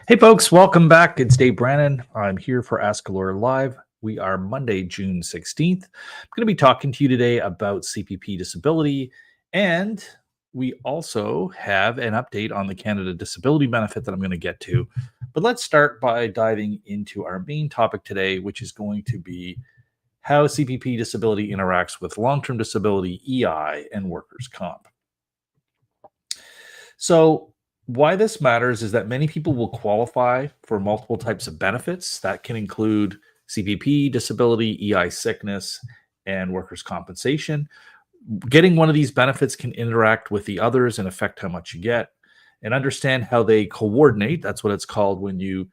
Hey folks, welcome back. It's Dave Brannen. I'm here for Ask a Lawyer Live. We are Monday, June 16th. I'm going to be talking to you today about CPP disability, and we also have an update on the Canada Disability Benefit that I'm going to get to. But let's start by diving into our main topic today, which is going to be how CPP disability interacts with long-term disability, EI, and workers' comp. So why this matters is that many people will qualify for multiple types of benefits. That can include CPP, disability, EI sickness, and workers' compensation. Getting one of these benefits can interact with the others and affect how much you get. And understand how they coordinate. That's what it's called when you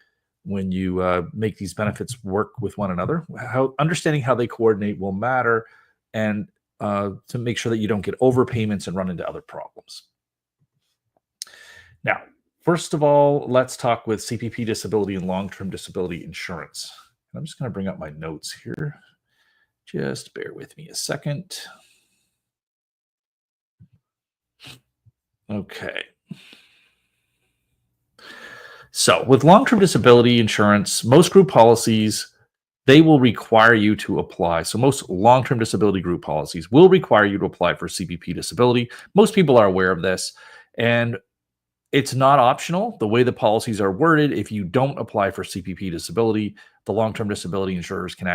make these benefits work with one another. Understanding how they coordinate will matter, and to make sure that you don't get overpayments and run into other problems. Now, first of all, let's talk with CPP disability and long-term disability insurance. I'm just going to bring up my notes here. Just bear with me a second. Okay. So with long-term disability insurance, most group policies, they will require you to apply. So most long-term disability group policies will require you to apply for CPP disability. Most people are aware of this. And it's not optional. The way the policies are worded, if you don't apply for CPP disability, the long-term disability insurers can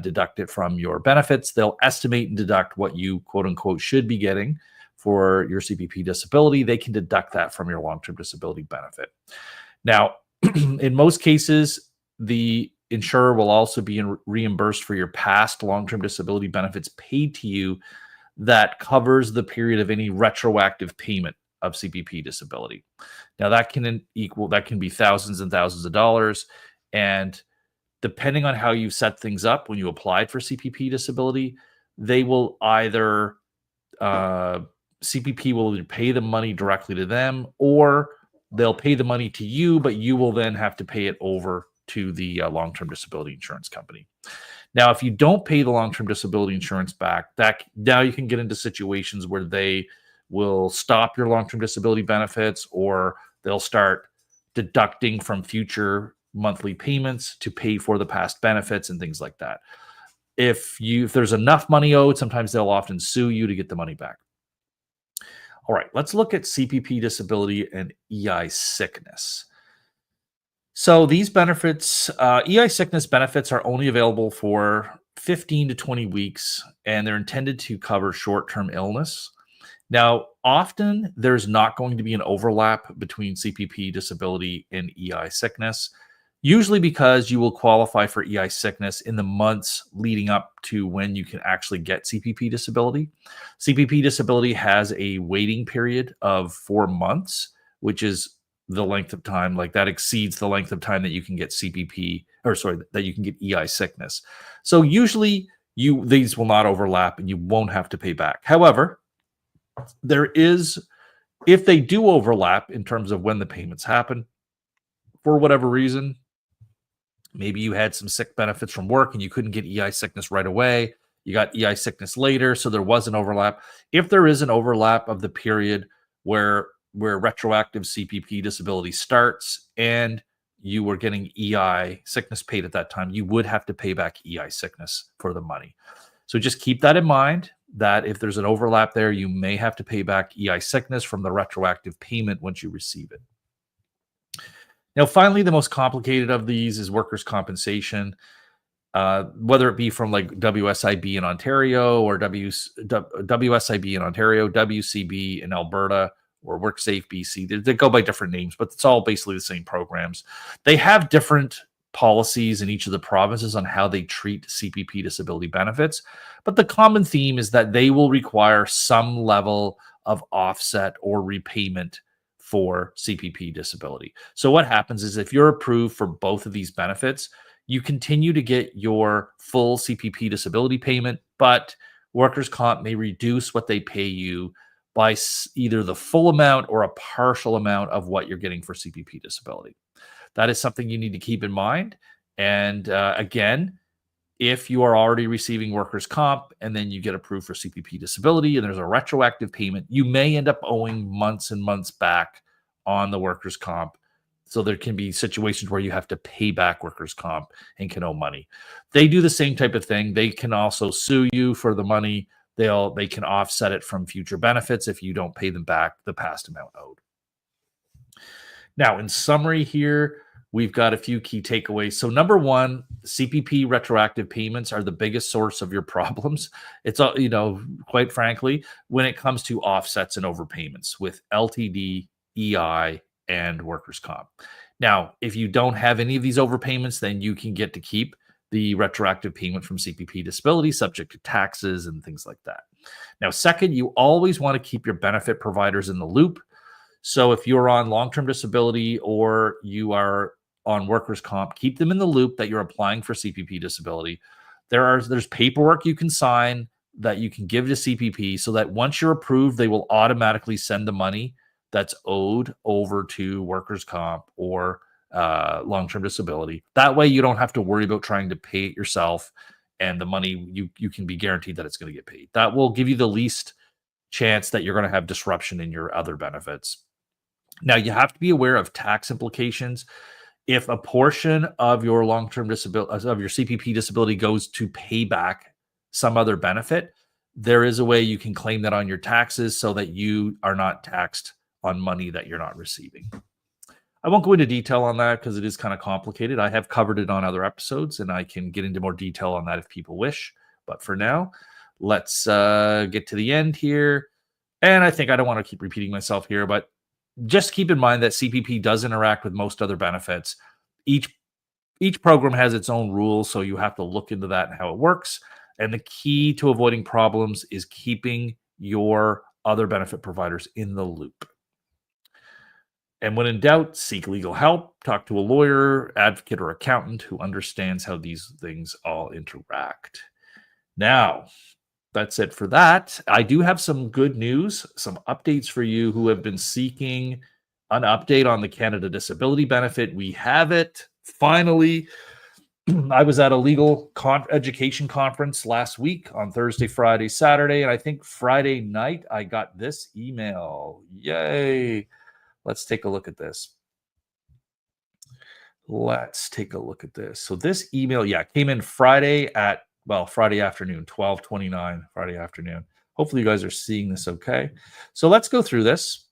deduct it from your benefits. They'll estimate and deduct what you quote unquote should be getting for your CPP disability. They can deduct that from your long-term disability benefit. Now, in most cases, the insurer will also be reimbursed for your past long-term disability benefits paid to you that covers the period of any retroactive payment of CPP disability. Now that can be thousands and thousands of dollars, and depending on how you set things up when you applied for CPP disability, they will either CPP will either pay the money directly to them, or they'll pay the money to you, but you will then have to pay it over to the long-term disability insurance company. Now, if you don't pay the long-term disability insurance back, now you can get into situations where they will stop your long-term disability benefits, or they'll start deducting from future monthly payments to pay for the past benefits and things like that. If there's enough money owed, sometimes they'll often sue you to get the money back. All right, let's look at CPP disability and EI sickness. So these benefits, EI sickness benefits are only available for 15 to 20 weeks, and they're intended to cover short-term illness. Now, often there's not going to be an overlap between CPP disability and EI sickness, usually because you will qualify for EI sickness in the months leading up to when you can actually get CPP disability. CPP disability has a waiting period of 4 months, which is the length of time, like that exceeds the length of time that you can get that you can get EI sickness. So usually these will not overlap and you won't have to pay back. However, if they do overlap in terms of when the payments happen, for whatever reason, maybe you had some sick benefits from work and you couldn't get EI sickness right away, you got EI sickness later, so there was an overlap. If there is an overlap of the period where retroactive CPP disability starts and you were getting EI sickness paid at that time, you would have to pay back EI sickness for the money. So just keep that in mind, that if there's an overlap there, you may have to pay back EI sickness from the retroactive payment once you receive it. Now, finally, the most complicated of these is workers' compensation, whether it be from like WSIB in Ontario or WSIB in Ontario, WCB in Alberta, or WorkSafe BC. They go by different names, but it's all basically the same programs. They have different policies in each of the provinces on how they treat CPP disability benefits, but the common theme is that they will require some level of offset or repayment for CPP disability. So what happens is if you're approved for both of these benefits, you continue to get your full CPP disability payment, but workers' comp may reduce what they pay you by either the full amount or a partial amount of what you're getting for CPP disability. That is something you need to keep in mind. And again, if you are already receiving workers' comp and then you get approved for CPP disability and there's a retroactive payment, you may end up owing months and months back on the workers' comp. So there can be situations where you have to pay back workers' comp and can owe money. They do the same type of thing. They can also sue you for the money. They can offset it from future benefits if you don't pay them back the past amount owed. Now, in summary here, we've got a few key takeaways. So number one, CPP retroactive payments are the biggest source of your problems. It's, quite frankly, when it comes to offsets and overpayments with LTD, EI, and workers' comp. Now, if you don't have any of these overpayments, then you can get to keep the retroactive payment from CPP disability subject to taxes and things like that. Now, second, you always want to keep your benefit providers in the loop. So if you're on long-term disability or you are on workers' comp, keep them in the loop that you're applying for CPP disability. There's paperwork you can sign that you can give to CPP so that once you're approved, they will automatically send the money that's owed over to workers' comp or long-term disability. That way you don't have to worry about trying to pay it yourself, and the money you can be guaranteed that it's going to get paid. That will give you the least chance that you're going to have disruption in your other benefits. Now, you have to be aware of tax implications. If a portion of your long-term disability, of your CPP disability goes to pay back some other benefit, there is a way you can claim that on your taxes so that you are not taxed on money that you're not receiving. I won't go into detail on that because it is kind of complicated. I have covered it on other episodes, and I can get into more detail on that if people wish. But for now, let's get to the end here. And I think I don't want to keep repeating myself here, but just keep in mind that CPP does interact with most other benefits. Each program has its own rules, so you have to look into that and how it works. And the key to avoiding problems is keeping your other benefit providers in the loop. And when in doubt, seek legal help. Talk to a lawyer, advocate, or accountant who understands how these things all interact. Now, that's it for that. I do have some good news, some updates for you who have been seeking an update on the Canada Disability Benefit. We have it, finally. I was at a legal education conference last week on Thursday, Friday, Saturday, and I think Friday night I got this email. Yay. Let's take a look at this. So this email, came in Friday afternoon, 12:29, Friday afternoon. Hopefully you guys are seeing this okay. So let's go through this.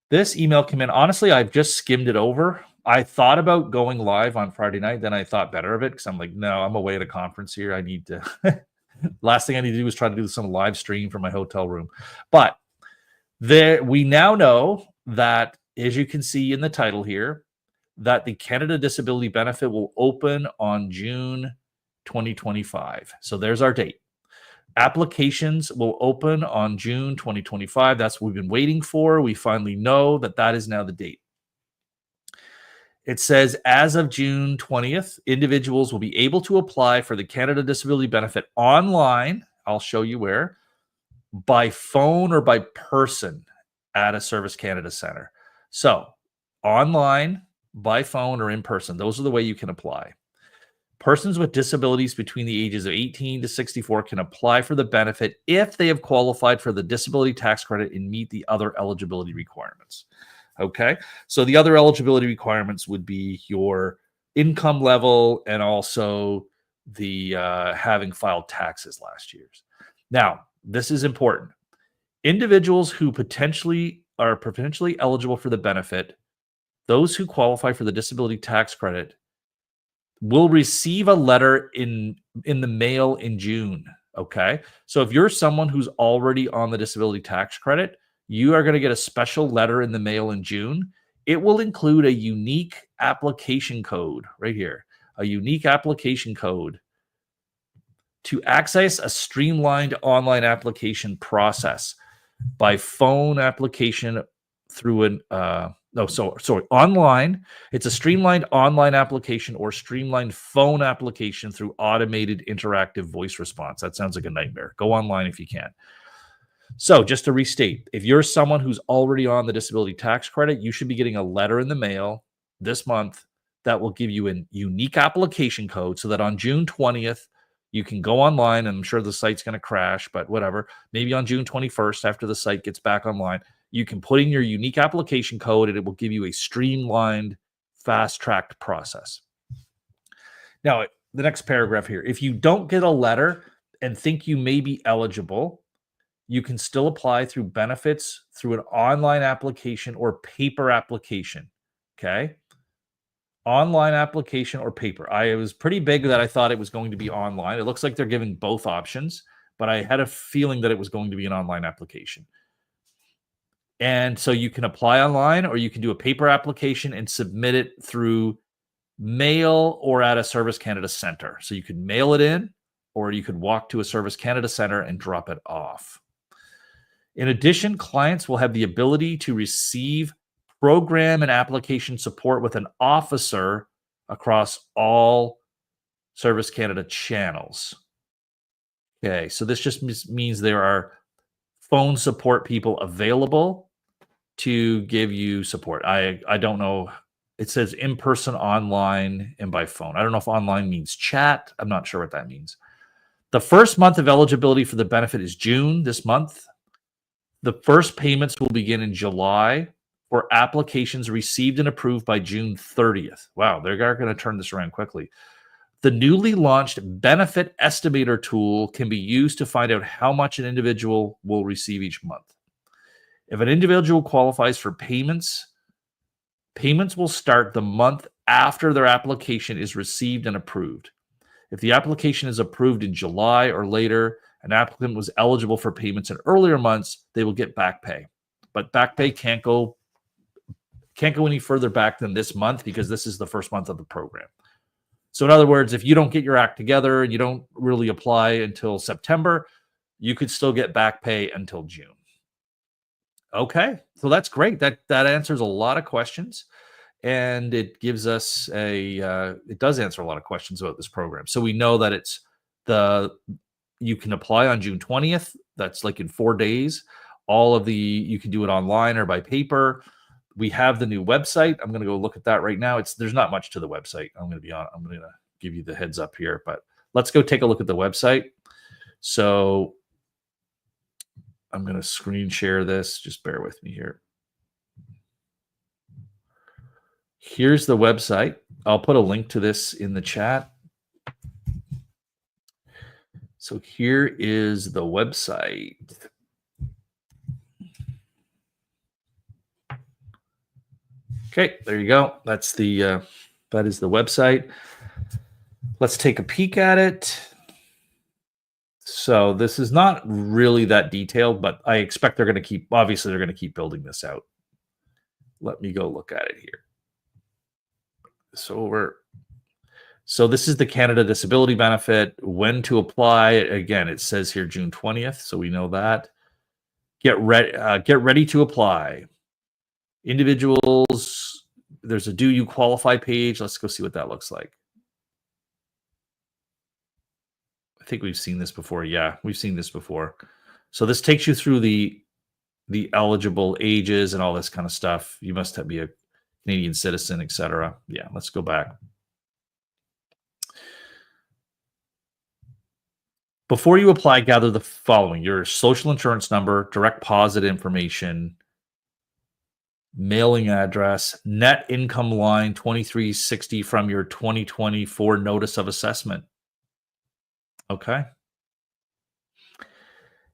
This email came in. Honestly, I've just skimmed it over. I thought about going live on Friday night. Then I thought better of it because I'm like, no, I'm away at a conference here. I need to, last thing I need to do is try to do some live stream from my hotel room. But we now know that, as you can see in the title here, that the Canada Disability Benefit will open on June 2025. So there's our date. Applications will open on June 2025. That's what we've been waiting for. We finally know that is now the date. It says, as of June 20th, individuals will be able to apply for the Canada Disability Benefit online. I'll show you where. By phone or by person at a Service Canada Center. So online, by phone, or in person. Those are the way you can apply. Persons with disabilities between the ages of 18 to 64 can apply for the benefit if they have qualified for the disability tax credit and meet the other eligibility requirements. Okay, so the other eligibility requirements would be your income level and also the having filed taxes last year's. Now, this is important. Individuals who are potentially eligible for the benefit, those who qualify for the disability tax credit, will receive a letter in the mail in June. Okay. So if you're someone who's already on the disability tax credit, you are going to get a special letter in the mail in June. It will include a unique application code right here, a unique application code to access a streamlined online application process by phone application through an online. It's a streamlined online application or streamlined phone application through automated interactive voice response. That sounds like a nightmare. Go online if you can. So just to restate, if you're someone who's already on the disability tax credit, you should be getting a letter in the mail this month that will give you a unique application code so that on June 20th, you can go online, and I'm sure the site's going to crash, but whatever. Maybe on June 21st, after the site gets back online, you can put in your unique application code and it will give you a streamlined, fast-tracked process. Now, the next paragraph here. If you don't get a letter and think you may be eligible, you can still apply through benefits through an online application or paper application. Okay? Online application or paper. I was pretty big that I thought it was going to be online. It looks like they're giving both options, but I had a feeling that it was going to be an online application. And so you can apply online, or you can do a paper application and submit it through mail or at a Service Canada center. So you could mail it in, or you could walk to a Service Canada center and drop it off. In addition, clients will have the ability to receive program and application support with an officer across all Service Canada channels. Okay, so this just means there are phone support people available to give you support. I don't know. It says in person, online, and by phone. I don't know if online means chat. I'm not sure what that means. The first month of eligibility for the benefit is June, this month. The first payments will begin in July for applications received and approved by June 30th. Wow, they're going to turn this around quickly. The newly launched benefit estimator tool can be used to find out how much an individual will receive each month. If an individual qualifies for payments will start the month after their application is received and approved. If the application is approved in July or later, an applicant was eligible for payments in earlier months, they will get back pay. But back pay can't go any further back than this month because this is the first month of the program. So in other words, if you don't get your act together and you don't really apply until September, you could still get back pay until June. Okay, so that's great. That answers a lot of questions, and it gives us it does answer a lot of questions about this program. So we know that you can apply on June 20th. That's like in 4 days. You can do it online or by paper. We have the new website. I'm going to go look at that right now. There's not much to the website. I'm going to give you the heads up here, but let's go take a look at the website. So I'm going to screen share this. Just bear with me here. Here's the website. I'll put a link to this in the chat. So here is the website. Okay, there you go. That is the website. Let's take a peek at it. So this is not really that detailed, but I expect they're going to keep building this out. Let me go look at it here. So this is the Canada Disability Benefit. When to apply? Again, it says here June 20th, so we know that. Get ready to apply. Individuals, there's a do you qualify page. Let's go see what that looks like. I think we've seen this before. Yeah, we've seen this before. So this takes you through the eligible ages and all this kind of stuff. You must be a Canadian citizen, etc. Yeah, let's go back. Before you apply, gather the following: your social insurance number, direct deposit information, mailing address, net income line 2360 from your 2024 notice of assessment. Okay.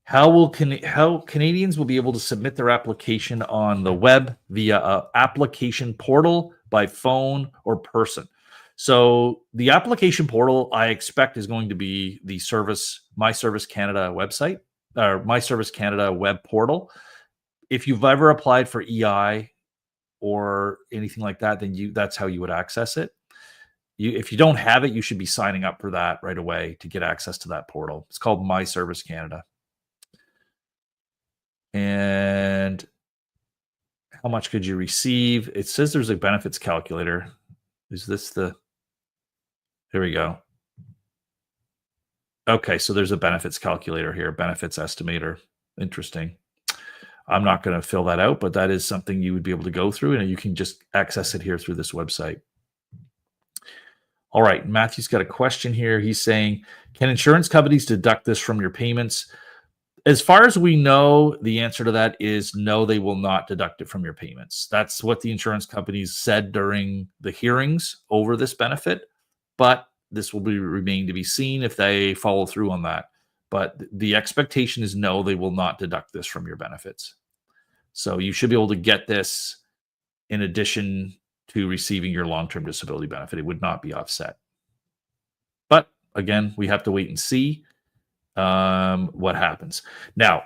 How Canadians will be able to submit their application on the web via a application portal by phone or person. So the application portal I expect is going to be the My Service Canada website or My Service Canada web portal. If you've ever applied for EI or anything like that, then that's how you would access it. If you don't have it, you should be signing up for that right away to get access to that portal. It's called My Service Canada. And how much could you receive? It says there's a benefits calculator. Is this the? Here we go. Okay, so there's a benefits calculator here, benefits estimator. Interesting. I'm not going to fill that out, but that is something you would be able to go through, and you can just access it here through this website. All right, Matthew's got a question here. He's saying, can insurance companies deduct this from your payments? As far as we know, the answer to that is no, they will not deduct it from your payments. That's what the insurance companies said during the hearings over this benefit, but this will remain to be seen if they follow through on that. But the expectation is no, they will not deduct this from your benefits. So you should be able to get this in addition to receiving your long-term disability benefit. It would not be offset. But again, we have to wait and see what happens. Now,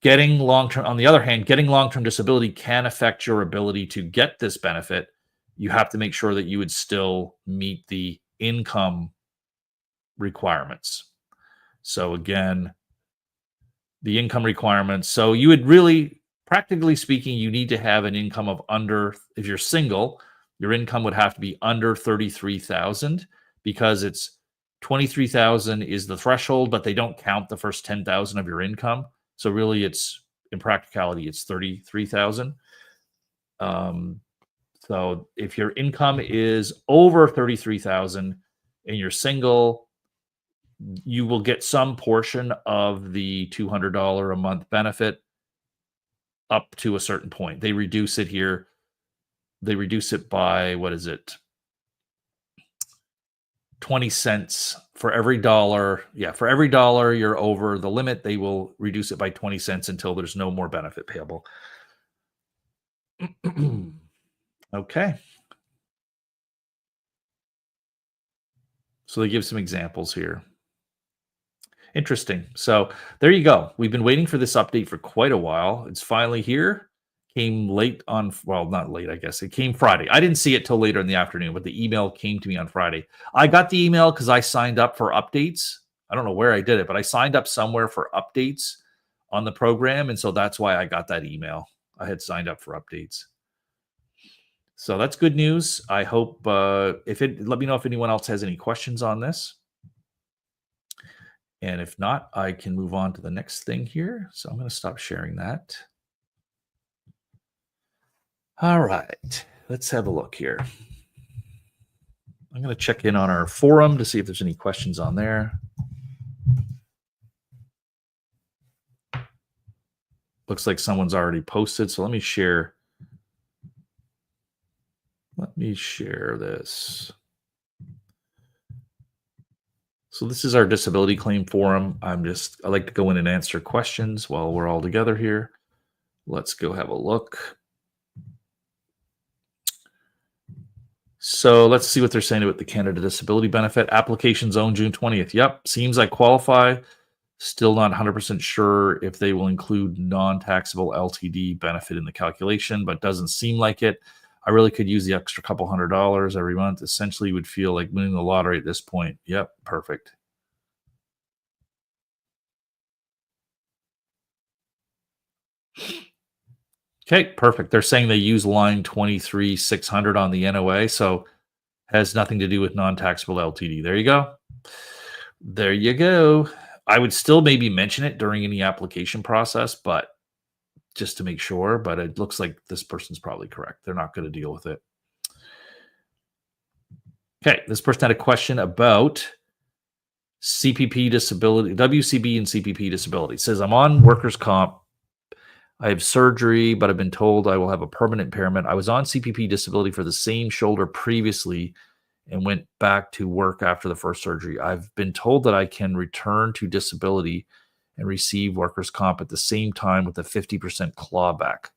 getting long-term disability can affect your ability to get this benefit. You have to make sure that you would still meet the income requirements. So again, the income requirements. So you would really, practically speaking, you need to have an income of if you're single, your income would have to be under 33,000 because it's 23,000 is the threshold, but they don't count the first 10,000 of your income. So really in practicality, it's 33,000. So if your income is over 33,000 and you're single, you will get some portion of the $200 a month benefit up to a certain point. They reduce it here. They reduce it by, 20 cents for every dollar. Yeah, for every dollar you're over the limit, they will reduce it by 20 cents until there's no more benefit payable. Okay. So they give some examples here. Interesting. So there you go. We've been waiting for this update for quite a while. It's finally here. Came late not late, I guess. It came Friday. I didn't see it till later in the afternoon, but the email came to me on Friday. I got the email because I signed up for updates. I don't know where I did it, but I signed up somewhere for updates on the program. And so that's why I got that email. I had signed up for updates. So that's good news. I hope let me know if anyone else has any questions on this. And if not, I can move on to the next thing here. So I'm going to stop sharing that. All right, let's have a look here. I'm going to check in on our forum to see if there's any questions on there. Looks like someone's already posted. So let me share. Let me share this. So this is our disability claim forum. I like to go in and answer questions while we're all together here. Let's go have a look. So let's see what they're saying about the Canada Disability Benefit. Application zone June 20th. Yep, seems I qualify. Still not 100% sure if they will include non-taxable LTD benefit in the calculation, but doesn't seem like it. I really could use the extra couple $100 every month. Essentially would feel like winning the lottery at this point. Yep, perfect. Okay, perfect. They're saying they use line 23,600 on the NOA, so has nothing to do with non-taxable LTD. There you go. There you go. I would still maybe mention it during any application process, but just to make sure, but it looks like this person's probably correct. They're not going to deal with it. Okay, this person had a question about CPP disability, WCB and CPP disability. It says, I'm on workers' comp. I have surgery, but I've been told I will have a permanent impairment. I was on CPP disability for the same shoulder previously and went back to work after the first surgery. I've been told that I can return to disability and receive workers' comp at the same time with a 50% clawback.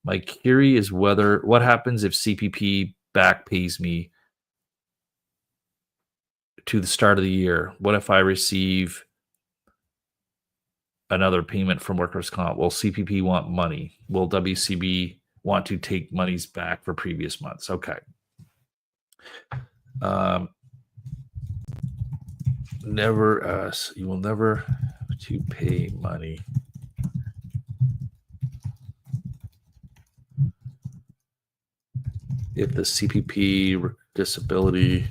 My query is what happens if CPP back pays me to the start of the year? What if I receive another payment from workers' comp? Will CPP want money? Will WCB want to take monies back for previous months? Okay. You will never to pay money if the CPP disability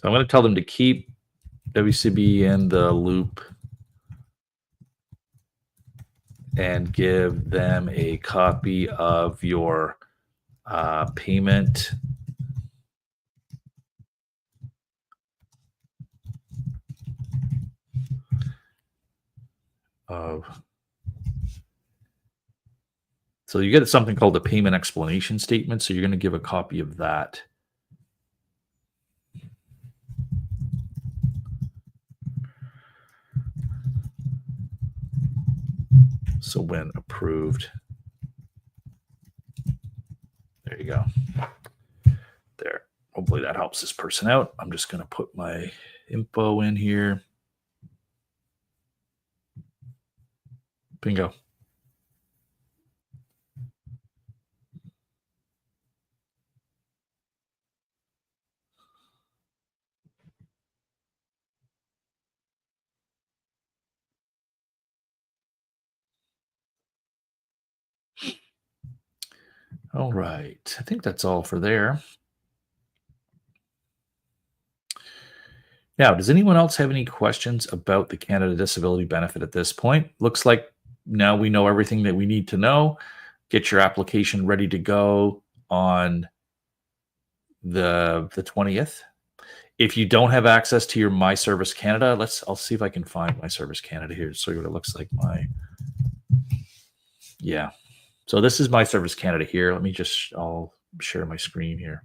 So I'm going to tell them to keep WCB in the loop and give them a copy of your payment of. So you get something called the payment explanation statement. So you're going to give a copy of that. So when approved, there you go. There. Hopefully that helps this person out. I'm just going to put my info in here. Bingo. All right. I think that's all for there. Now, does anyone else have any questions about the Canada Disability Benefit at this point? Looks like now we know everything that we need to know. Get your application ready to go on the 20th. If you don't have access to your My Service Canada, I'll see if I can find My Service Canada here to show you what it looks like. Yeah. So this is My Service Canada here. I'll share my screen here.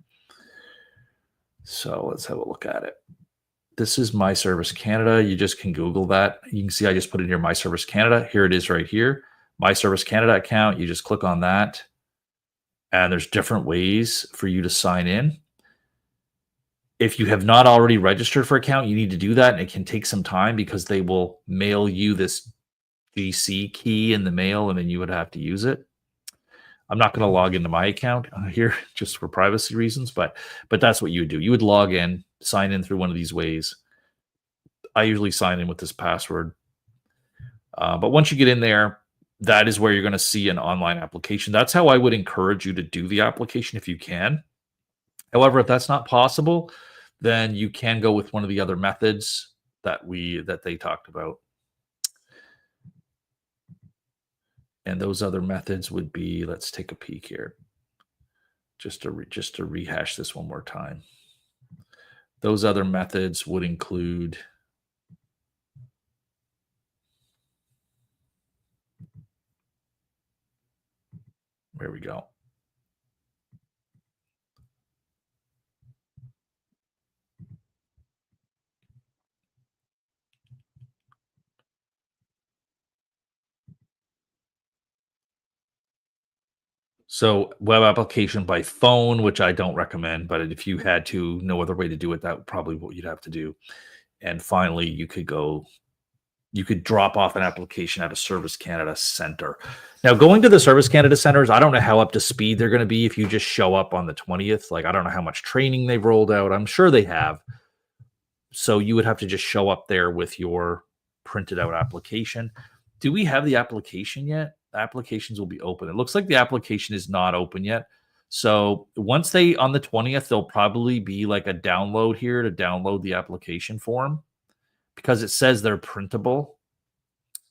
So let's have a look at it. This is My Service Canada. You just can Google that. You can see I just put in here My Service Canada. Here it is right here. My Service Canada account. You just click on that. And there's different ways for you to sign in. If you have not already registered for account, you need to do that. And it can take some time because they will mail you this GC key in the mail and then you would have to use it. I'm not going to log into my account here just for privacy reasons, but that's what you would do. You would log in, sign in through one of these ways. I usually sign in with this password. But once you get in there, that is where you're going to see an online application. That's how I would encourage you to do the application if you can. However, if that's not possible, then you can go with one of the other methods that they talked about. And those other methods would be, let's take a peek here, just to rehash this one more time. Those other methods would include where we go. So web application by phone, which I don't recommend, but if you had to, no other way to do it, that would probably what you'd have to do. And finally, you could go You could drop off an application at a Service Canada center. Now, going to the Service Canada centers, I don't know how up to speed they're going to be if you just show up on the 20th. Like, I don't know how much training they've rolled out. I'm sure they have. So you would have to just show up there with your printed out application. Do we have the application yet? The applications will be open. It looks like the application is not open yet. So once they, on the 20th, there'll probably be like a download here to download the application form, because it says they're printable.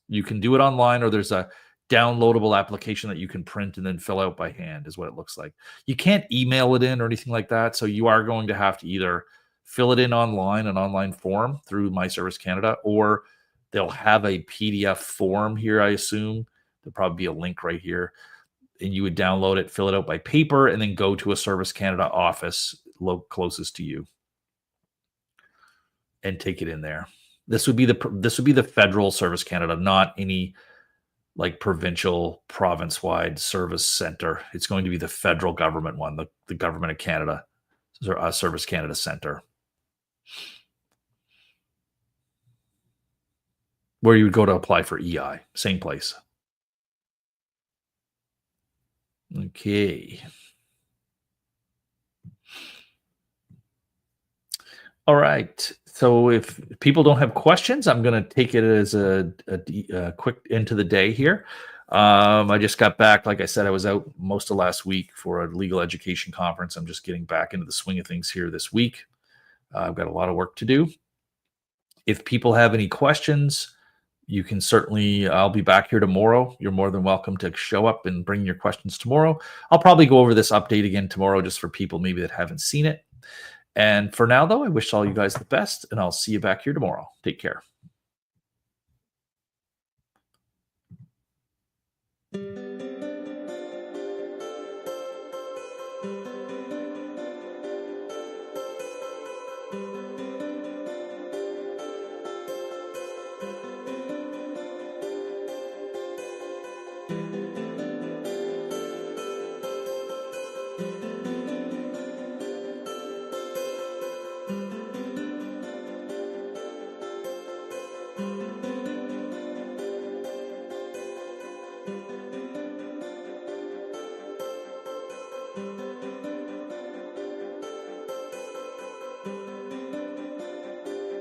You can do it online, or there's a downloadable application that you can print and then fill out by hand, is what it looks like. You can't email it in or anything like that. So you are going to have to either fill it in online, an online form through My Service Canada, or they'll have a PDF form here, I assume. There'll probably be a link right here. And you would download it, fill it out by paper, and then go to a Service Canada office closest to you and take it in there. This would be the federal Service Canada, not any like provincial, province-wide service center. It's going to be the federal government one, the Government of Canada, Service Canada Center, where you would go to apply for EI. Same place. Okay. All right. So if people don't have questions, I'm going to take it as a quick into the day here. I just got back. Like I said, I was out most of last week for a legal education conference. I'm just getting back into the swing of things here this week. I've got a lot of work to do. If people have any questions, you can certainly, I'll be back here tomorrow. You're more than welcome to show up and bring your questions tomorrow. I'll probably go over this update again tomorrow just for people maybe that haven't seen it. And for now, though, I wish all you guys the best, and I'll see you back here tomorrow. Take care.